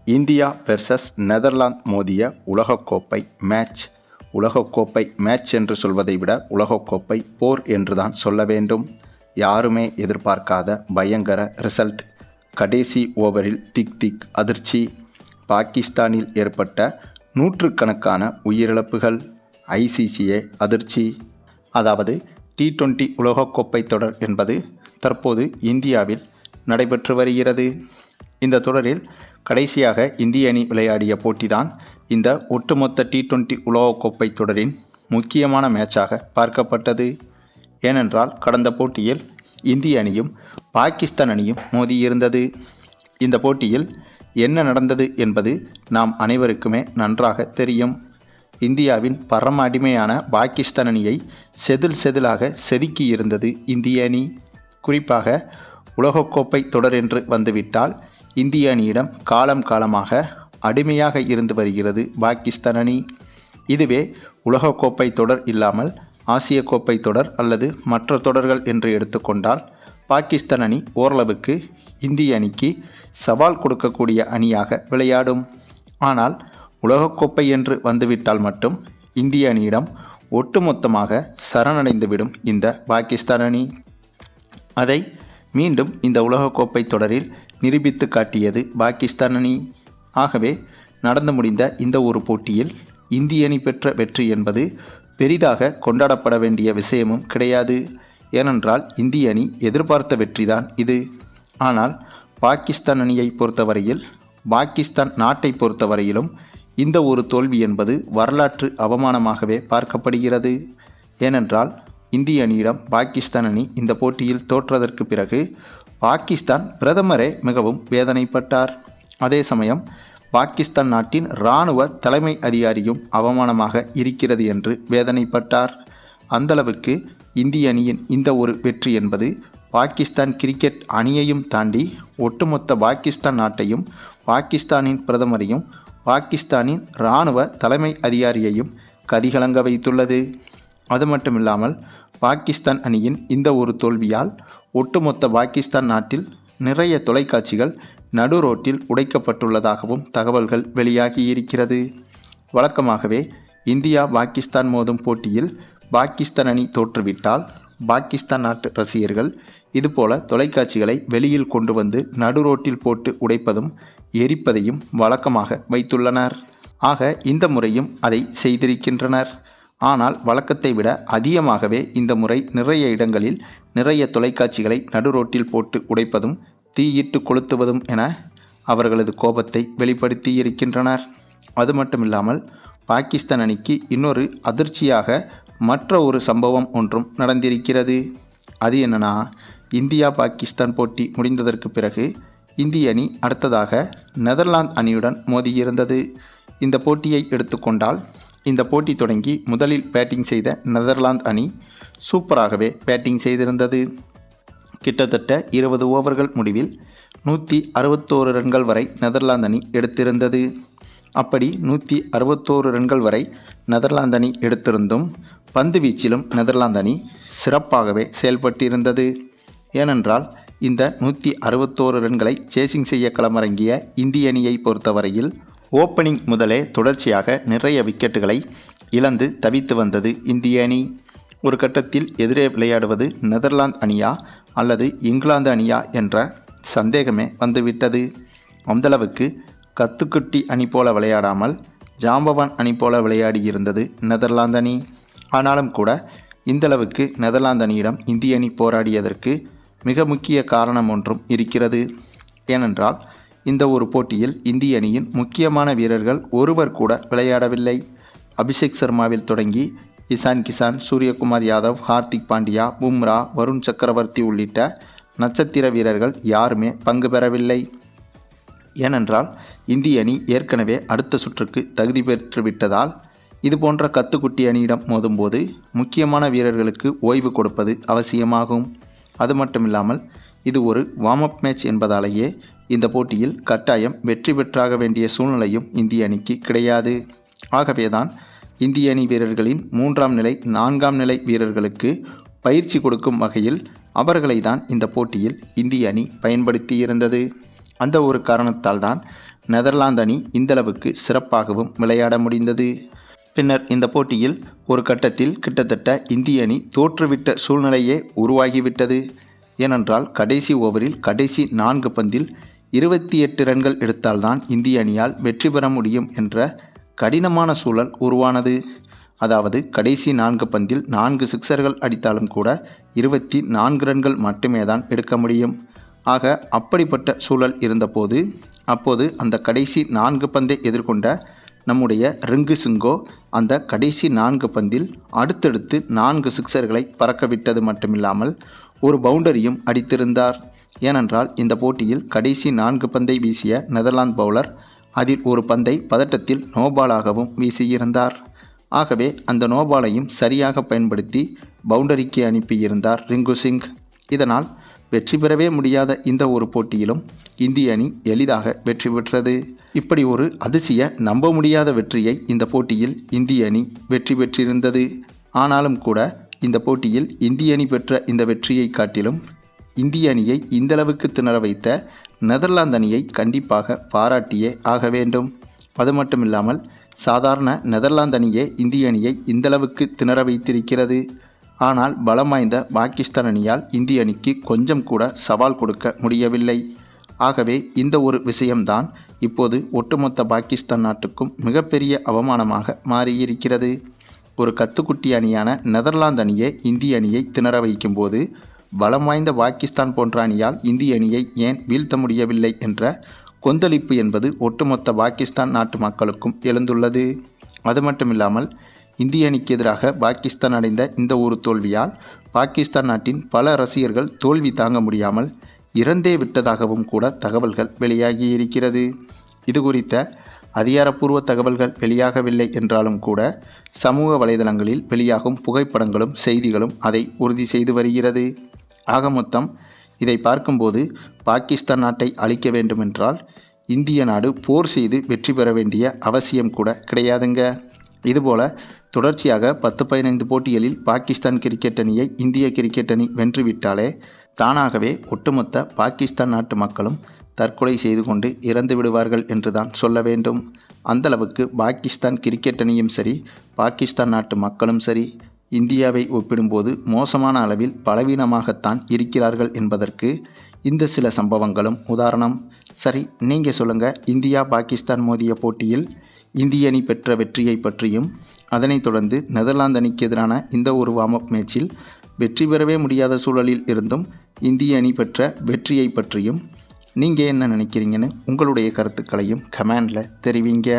India versus Netherlands மோதிய உலகக்கோப்பை match என்று சொல்வதை விட உலகக்கோப்பை போர் என்றுதான் சொல்ல வேண்டும். யாருமே எதிர்பார்க்காத பயங்கர ரிசல்ட். கடைசி ஓவரில் திக் அதிர்ச்சி. பாகிஸ்தானில் ஏற்பட்ட நூற்றுக்கணக்கான உயிரிழப்புகள். ஐசிசியே அதிர்ச்சி. அதாவது T20 உலகக்கோப்பை தொடர் என்பது தற்போது இந்தியாவில் நடைபெற்று வருகிறது. இந்த தொடரில் கடைசியாக இந்திய அணி விளையாடிய போட்டிதான் இந்த ஒட்டுமொத்த T20 உலகக்கோப்பை தொடரின் முக்கியமான மேட்சாக பார்க்கப்பட்டது. ஏனென்றால் கடந்த போட்டியில் இந்திய அணியும் பாகிஸ்தான் அணியும் மோதியிருந்தது. இந்த போட்டியில் என்ன நடந்தது என்பது நாம் அனைவருக்குமே நன்றாக தெரியும். இந்தியாவின் பரம அடிமையான பாகிஸ்தான் அணியை செதிலாக செதுக்கி இருந்தது இந்திய அணி. குறிப்பாக உலகக்கோப்பை தொடர் என்று வந்துவிட்டால் இந்திய அணியிடம் காலமாக அடிமையாக இருந்து வருகிறது பாகிஸ்தான் அணி. இதுவே உலகக்கோப்பை தொடர் இல்லாமல் ஆசிய கோப்பை தொடர் அல்லது மற்ற தொடர்கள் என்று எடுத்துக்கொண்டால் பாகிஸ்தான் அணி ஓரளவுக்கு இந்திய அணிக்கு சவால் கொடுக்கக்கூடிய அணியாக விளையாடும். ஆனால் உலகக்கோப்பை என்று வந்துவிட்டால் மட்டும் இந்திய அணியிடம் ஒட்டுமொத்தமாக சரணடைந்துவிடும் இந்த பாகிஸ்தான் அணி. அதை மீண்டும் இந்த உலகக்கோப்பை தொடரில் நிரூபித்து காட்டியது பாகிஸ்தான் அணி. ஆகவே நடந்து முடிந்த இந்த ஒரு போட்டியில் இந்திய அணி பெற்ற வெற்றி என்பது பெரிதாக கொண்டாடப்பட வேண்டிய விஷயமும் கிடையாது. ஏனென்றால் இந்திய அணி எதிர்பார்த்த வெற்றிதான் இது. ஆனால் பாகிஸ்தான் அணியை பொறுத்தவரையில், பாகிஸ்தான் நாட்டை பொறுத்தவரையிலும் இந்த ஒரு தோல்வி என்பது வரலாற்று அவமானமாகவே பார்க்கப்படுகிறது. ஏனென்றால் இந்திய அணியிடம் பாகிஸ்தான் அணி இந்த போட்டியில் தோற்றதற்கு பிறகு பாகிஸ்தான் பிரதமரே மிகவும் வேதனைப்பட்டார். அதே சமயம் பாகிஸ்தான் நாட்டின் இராணுவ தலைமை அதிகாரியும் அவமானமாக இருக்கிறது என்று வேதனைப்பட்டார். அந்தளவுக்கு இந்திய அணியின் இந்த ஒரு வெற்றி என்பது பாகிஸ்தான் கிரிக்கெட் அணியையும் தாண்டி ஒட்டுமொத்த பாகிஸ்தான் நாட்டையும், பாகிஸ்தானின் பிரதமரையும், பாகிஸ்தானின் இராணுவ தலைமை அதிகாரியையும் கதிகலங்க வைத்துள்ளது. அது மட்டுமில்லாமல் பாகிஸ்தான் அணியின் இந்த ஒரு தோல்வியால் ஒட்டுமொத்த பாகிஸ்தான் நாட்டில் நிறைய தொலைக்காட்சிகள் நடு ரோட்டில் உடைக்கப்பட்டுள்ளதாகவும் தகவல்கள் வெளியாகியிருக்கிறது. வழக்கமாகவே இந்தியா பாகிஸ்தான் மோதும் போட்டியில் பாகிஸ்தான் அணி தோற்றுவிட்டால் பாகிஸ்தான் நாட்டு ரசிகர்கள் இதுபோல தொலைக்காட்சிகளை வெளியில் கொண்டு வந்து நடு ரோட்டில் போட்டு உடைப்பதும் எரிப்பதையும் வழக்கமாக வைத்துள்ளனர். ஆக இந்த முறையும் அதை செய்திருக்கின்றனர். ஆனால் வழக்கத்தை விட அதிகமாகவே இந்த முறை நிறைய இடங்களில் நிறைய தொலைக்காட்சிகளை நடு ரோட்டில் போட்டு உடைப்பதும் தீயிட்டு கொளுத்துவதும் என அவர்களது கோபத்தை வெளிப்படுத்தியிருக்கின்றனர். அது மட்டுமில்லாமல் பாகிஸ்தான் அணிக்கு இன்னொரு அதிர்ச்சியாக மற்ற ஒரு சம்பவம் ஒன்றும் நடந்திருக்கிறது. அது என்னன்னா, இந்தியா பாகிஸ்தான் போட்டி முடிந்ததற்கு பிறகு இந்திய அணி அடுத்ததாக நெதர்லாந்து அணியுடன் மோதியிருந்தது. இந்த போட்டியை எடுத்துக்கொண்டால் இந்த போட்டி தொடங்கி முதலில் பேட்டிங் செய்த நெதர்லாந்து அணி சூப்பராகவே பேட்டிங் செய்திருந்தது. கிட்டத்தட்ட 20 ஓவர்கள் முடிவில் 161 ரன்கள் வரை நெதர்லாந்து அணி எடுத்திருந்தது. அப்படி 161 ரன்கள் வரை நெதர்லாந்து அணி எடுத்திருந்தும் பந்து வீச்சிலும் நெதர்லாந்து அணி சிறப்பாகவே செயல்பட்டிருந்தது. ஏனென்றால் இந்த 161 ரன்களை சேசிங் செய்ய களமிறங்கிய இந்திய அணியை பொறுத்தவரையில் ஓப்பனிங் முதலே தொடர்ச்சியாக நிறைய விக்கெட்டுகளை இழந்து தவித்து வந்தது இந்திய அணி. ஒரு கட்டத்தில் எதிரே விளையாடுவது நெதர்லாந்து அணியா அல்லது இங்கிலாந்து அணியா என்ற சந்தேகமே வந்துவிட்டது. அந்தளவுக்கு கத்துக்குட்டி அணி போல விளையாடாமல் ஜாம்பவான் அணி போல விளையாடியிருந்தது நெதர்லாந்து அணி. ஆனாலும் கூட இந்தளவுக்கு நெதர்லாந்து அணியிடம் இந்திய அணி போராடியதற்கு மிக முக்கிய காரணம் ஒன்றும் இருக்கிறது. ஏனென்றால் இந்த ஒரு போட்டியில் இந்திய அணியின் முக்கியமான வீரர்கள் ஒருவர் கூட விளையாடவில்லை. அபிஷேக் சர்மாவில் தொடங்கி இசான் கிசான், சூரியகுமார் யாதவ், ஹார்திக் பாண்டியா, பும்ரா, வருண் சக்கரவர்த்தி உள்ளிட்ட நட்சத்திர வீரர்கள் யாருமே பங்கு பெறவில்லை. ஏனென்றால் இந்திய அணி ஏற்கனவே அடுத்த சுற்றுக்கு தகுதி பெற்றுவிட்டதால் இதுபோன்ற கத்துக்குட்டி அணியிடம் மோதும்போது முக்கியமான வீரர்களுக்கு ஓய்வு கொடுப்பது அவசியமாகும். அது மட்டுமில்லாமல் இது ஒரு வார்ம் அப் மேட்ச் என்பதாலேயே இந்த போட்டியில் கட்டாயம் வெற்றி பெற்றாக வேண்டிய சூழ்நிலையும் இந்திய அணிக்கு கிடையாது. ஆகவேதான் இந்திய அணி வீரர்களின் 3ஆம் நிலை 4ஆம் நிலை வீரர்களுக்கு பயிற்சி கொடுக்கும் வகையில் அவர்களை தான் இந்த போட்டியில் இந்திய அணி பயன்படுத்தியிருந்தது. அந்த ஒரு காரணத்தால் தான் நெதர்லாந்து அணி இந்தளவுக்கு சிறப்பாகவும் விளையாட முடிந்தது. பின்னர் இந்த போட்டியில் ஒரு கட்டத்தில் கிட்டத்தட்ட இந்திய அணி தோற்றுவிட்ட சூழ்நிலையே உருவாகிவிட்டது. ஏனென்றால் கடைசி ஓவரில் கடைசி 4 பந்தில் 28 ரன்கள் எடுத்தால்தான் இந்திய அணியால் வெற்றி பெற முடியும் என்ற கடினமான சூழல் உருவானது. அதாவது கடைசி 4 பந்தில் 4 சிக்சர்கள் அடித்தாலும் கூட 24 ரன்கள் மட்டுமே தான் எடுக்க முடியும். ஆக அப்படிப்பட்ட சூழல் இருந்தபோது அப்போது அந்த கடைசி 4 பந்தை எதிர்கொண்ட நம்முடைய ரிங்கு சிங்கோ அந்த கடைசி 4 பந்தில் அடுத்தடுத்து 4 சிக்சர்களை பறக்கவிட்டது மட்டுமில்லாமல் ஒரு பவுண்டரியும் அடித்திருந்தார். ஏனென்றால் இந்த போட்டியில் கடைசி 4 பந்தை வீசிய நெதர்லாந்து பவுலர் அதில் ஒரு பந்தை பதட்டத்தில் நோபாலாகவும் வீசியிருந்தார். ஆகவே அந்த நோபாலையும் சரியாக பயன்படுத்தி பவுண்டரிக்கு அனுப்பியிருந்தார் ரிங்கு சிங். இதனால் வெற்றி பெறவே முடியாத இந்த ஒரு போட்டியிலும் இந்திய அணி எளிதாக வெற்றி பெற்றது. இப்படி ஒரு அதிசய நம்ப முடியாத வெற்றியை இந்த போட்டியில் இந்திய அணி வெற்றி பெற்றிருந்தது. ஆனாலும் கூட இந்த போட்டியில் இந்திய அணி பெற்ற இந்த வெற்றியை காட்டிலும் இந்திய அணியை இந்தளவுக்கு திணற வைத்த நெதர்லாந்து அணியை கண்டிப்பாக பாராட்டியே ஆக வேண்டும். அது மட்டுமில்லாமல் சாதாரண நெதர்லாந்து அணியே இந்திய அணியை இந்தளவுக்கு திணற வைத்திருக்கிறது. ஆனால் பலம் வாய்ந்த பாகிஸ்தான் அணியால் இந்திய அணிக்கு கொஞ்சம் கூட சவால் கொடுக்க முடியவில்லை. ஆகவே இந்த ஒரு விஷயம்தான் இப்போது ஒட்டுமொத்த பாகிஸ்தான் நாட்டுக்கும் மிகப்பெரிய அவமானமாக மாறியிருக்கிறது. ஒரு கத்துக்குட்டி அணியான நெதர்லாந்து அணியே இந்திய அணியை திணற வைக்கும்போது பலம் வாய்ந்த பாகிஸ்தான் போன்ற அணியால் இந்திய அணியை ஏன் வீழ்த்த முடியவில்லை என்ற கொந்தளிப்பு என்பது ஒட்டுமொத்த பாகிஸ்தான் நாட்டு மக்களுக்கும் எழுந்துள்ளது. அது மட்டுமில்லாமல் இந்திய அணிக்கு எதிராக பாகிஸ்தான் அடைந்த இந்த ஒரு தோல்வியால் பாகிஸ்தான் நாட்டின் பல ரசிகர்கள் தோல்வி தாங்க முடியாமல் இறந்தே விட்டதாகவும் கூட தகவல்கள் வெளியாகி இருக்கிறது. இது குறித்த அதிகாரப்பூர்வ தகவல்கள் வெளியாகவில்லை என்றாலும் கூட சமூக வலைதளங்களில் வெளியாகும் புகைப்படங்களும் செய்திகளும் அதை உறுதி செய்து வருகிறது. ஆக மொத்தம் இதை பார்க்கும்போது பாகிஸ்தான் நாட்டை அழிக்க வேண்டுமென்றால் இந்திய நாடு போர் செய்து வெற்றி பெற வேண்டிய அவசியம் கூட கிடையாதுங்க. இதுபோல தொடர்ச்சியாக 10-15 போட்டிகளில் பாகிஸ்தான் கிரிக்கெட் அணியை இந்திய கிரிக்கெட் அணி வென்றுவிட்டாலே தானாகவே ஒட்டுமொத்த பாகிஸ்தான் நாட்டு மக்களும் தற்கொலை செய்து கொண்டு இறந்து விடுவார்கள் என்றுதான் சொல்ல வேண்டும். அந்தளவுக்கு பாகிஸ்தான் கிரிக்கெட் அணியும் சரி பாகிஸ்தான் நாட்டு மக்களும் சரி இந்தியாவை ஒப்பிடும்போது மோசமான அளவில் பலவீனமாகத்தான் இருக்கிறார்கள் என்பதற்கு இந்த சில சம்பவங்களும் உதாரணம். சரி, நீங்கள் சொல்லுங்கள், இந்தியா பாகிஸ்தான் மோதிய போட்டியில் இந்திய அணி பெற்ற வெற்றியை பற்றியும் அதனைத் தொடர்ந்து நெதர்லாந்து அணிக்கு எதிரான இந்த ஒரு வார்ம் அப் மேட்சில் வெற்றி பெறவே முடியாத சூழலில் இருந்தும் இந்திய அணி பெற்ற வெற்றியை பற்றியும் நீங்கள் என்ன நினைக்கிறீங்கன்னு உங்களுடைய கருத்துக்களையும் கமெண்டில் தெரிவிங்க.